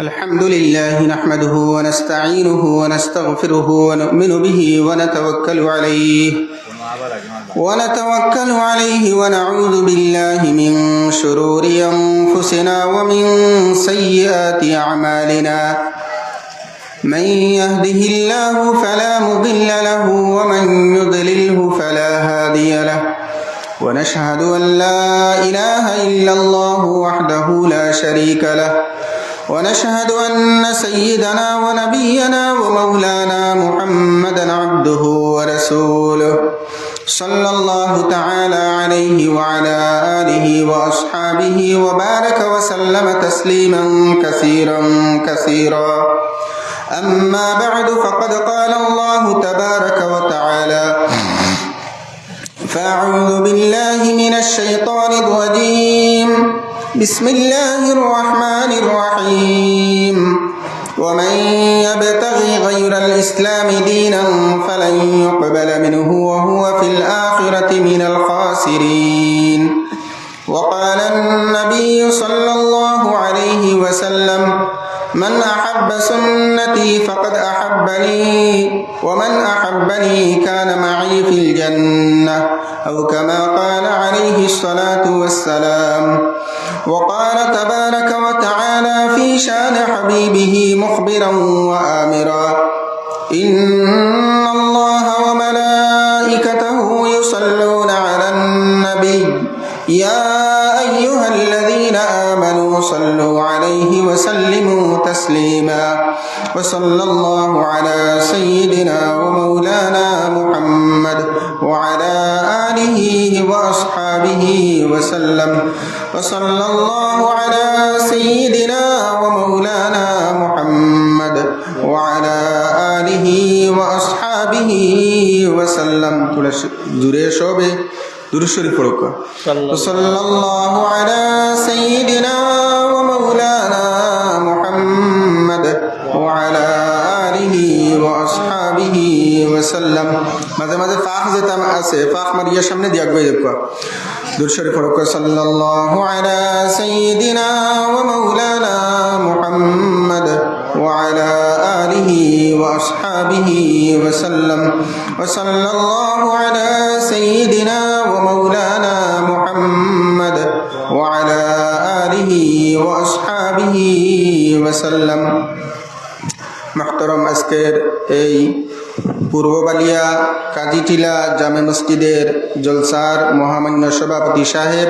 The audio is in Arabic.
الحمد لله نحمده ونستعينه ونستغفره ونؤمن به ونتوكل عليه ونعوذ بالله من شرور أنفسنا ومن سيئات أعمالنا من يهده الله فلا مضل له ومن يضلله فلا هادي له ونشهد أن لا إله إلا الله وحده لا شريك له ونشهد أن سيدنا ونبينا ومولانا محمدا عبده ورسوله صلى الله تعالى عليه وعلى آله وأصحابه وبارك وسلم تسليما كثيرا أما بعد فقد قال الله تبارك وتعالى فأعوذ بالله من الشيطان الرجيم بسم الله الرحمن الرحيم ومن يبتغي غير الإسلام دينا فلن يقبل منه وهو في الآخرة من الخاسرين وقال النبي صلى الله عليه وسلم من أحب سنتي فقد أحبني ومن أحبني كان معي في الجنة أو كما قال عليه الصلاة والسلام وقال تبارك وتعالى في شان حبيبه مخبرا وآمرا إن الله وملائكته يصلون على النبي يا أيها الذين آمنوا صلوا عليه وسلموا تسليما وصلى الله على سيدنا ومولانا محمد وعلى آله وأصحابه وسلم وصلى الله على سيدنا ومولانا محمد وعلى آله وأصحابه وسلم জুড়ে সবে দুরূদ শরীফ পড়ো সাল্লাল্লাহু আলা সাইয়্যিদিনা ওয়া মাওলানা মুহাম্মদ ওয়া আলা আলিহি ওয়া আসহাবিহি ওয়া সাল্লাম মাঝে মাঝে ফাখ যেটা আছে ফাখ মারিয়া সামনে দিয়া গই দেখো দুরূদ শরীফ পড়ো সাল্লাল্লাহু আলা সাইয়্যিদিনা ওয়া মাওলানা মুহাম্মদ ওয়া আলা আলিহি ওয়া আসহাবিহি ওয়া সাল্লাম ওয়া সাল্লাল্লাহু আলা সাইয়্যিদিনা ومولانا محمد وعلى آله وأصحابه وسلم محترم আজকের এই পূর্ববালিয়া কাজীটিলা জামে মসজিদের জলসার মহামান্য সভাপতি সাহেব